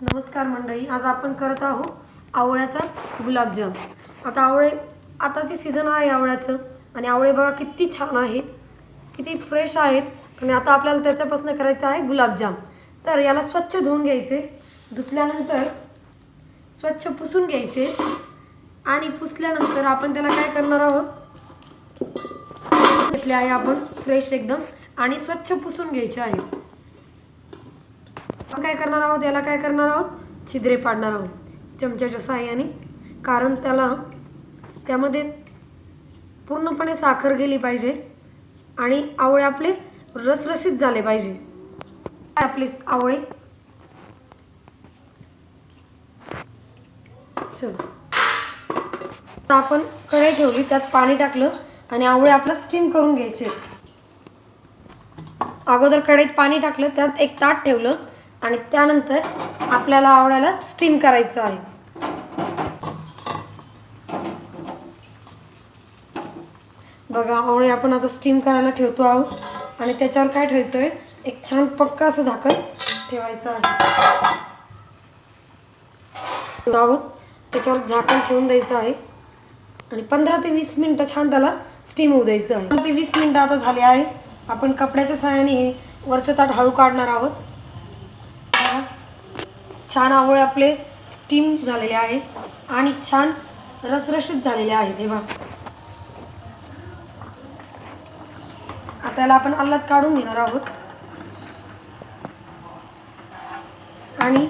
नमस्कार मंडळी, आज आपण करत आहोत आवळ्याचा गुलाबजाम। आताची सीजन आहे आवळ्याचं आणि आवळे बघा किती छान आहेत, किती फ्रेश आहेत आणि आता आपल्याला त्याच्यापासून करायचं आहे गुलाबजाम। तर याला स्वच्छ धुवून घ्यायचे, धुतल्यानंतर स्वच्छ पुसून घ्यायचे आणि पुसल्यानंतर आपण त्याला काय करणार आहोत, घेतले आहे आपण फ्रेश एकदम आणि स्वच्छ पुसून घ्यायचे आहे। आपण काय करणार आहोत, याला काय करणार आहोत, छिद्रे पाडणार आहोत चमच्याच्या सहाय्याने, कारण त्यामध्ये पूर्णपणे साखर गेली पाहिजे आणि आवळे आपले रसरशीत झाले पाहिजे। आपले आवळे आता आपण कढई ठेवली, त्यात पाणी टाकलं आणि आवळे आपलं स्टीम करून घ्यायचे। अगोदर कढईत पाणी टाकलं, त्यात एक ताट ठेवलं आणि त्यानंतर आपल्याला आवळ्याला स्टीम करायचं आहे। बघा, आवळे आपण आता स्टीम करायला ठेवतो आहोत आणि त्याच्यावर काय ठेवायचं आहे, एक छान पक्का असं झाकण ठेवायचं आहे। त्याच्यावर झाकण ठेवून द्यायचं आहे आणि 15 ते 20 मिनिटं छान त्याला स्टीम होऊ द्यायचं आहे। 15 ते 20 मिनिटं आता झाले आहे। आपण कपड्याच्या सहाय्याने हे वरचं ताट हळू काढणार आहोत। छान आवळे आपले स्टीम झालेले आहे आणि छान रसरशीत झालेले आहेत। हे बघा, आता याला आपण अलगद काढून घेणार आहोत आणि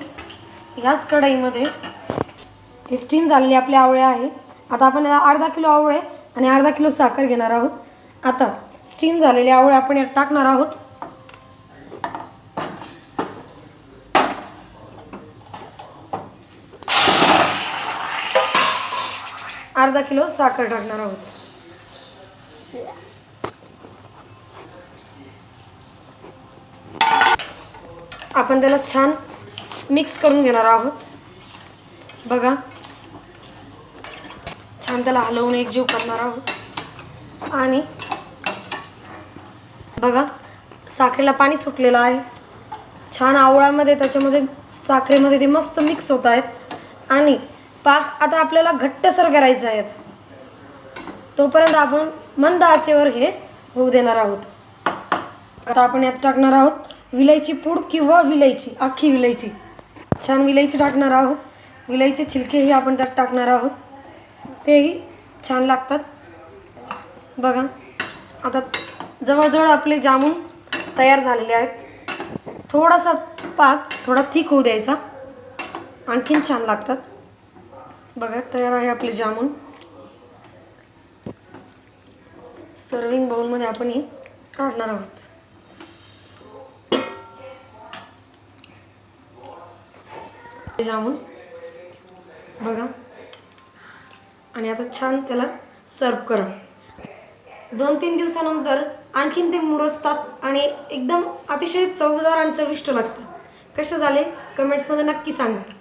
याच कढईमध्ये हे स्टीम झालेले आपले आवळे आहे। आता आपण याला अर्धा किलो आवळे आणि अर्धा किलो साखर घेणार आहोत। आता स्टीम झालेले आवळे आपण यात टाकणार आहोत। अर्धा किलो साखर टाकणार आहोत। आपण त्याला छान मिक्स करून घेणार आहोत। बघा, छान त्याला हलवून एकजीव करणार आहोत आणि बघा, साखरेला पाणी सुटलेलं आहे। छान आवळ्यामध्ये त्याच्यामध्ये साखरेमध्ये ते मस्त मिक्स होत आहेत आणि पाक आता आपल्याला घट्टसर करायचा आहे। तोपर्यंत आपण मंद आचेवर हे होऊ देणार आहोत। आता आपण यात टाकणार आहोत विलायची पूड किंवा अख्खी विलायची, छान विलायची टाकणार आहोत। विलायची छिलकेही आपण त्यात टाकणार आहोत, तेही छान लागतात। बघा, आता जवळजवळ आपले जामून तयार झालेले आहेत। थोडासा पाक थोडा थिक होऊ द्यायचा, आणखीन छान लागतात। बघा, तयार आहे आपले जामून। सर्विंग बाउलमध्ये आपण हे काढणार आहोत। जामून बघा, आणि आता छान त्याला सर्व करा। 2-3 दिवसानंतर आणखीन ते मुरसतात आणि एकदम अतिशय चवदार आणि चविष्ट लागतात। कसे झाले कमेंट्समध्ये नक्की सांगा।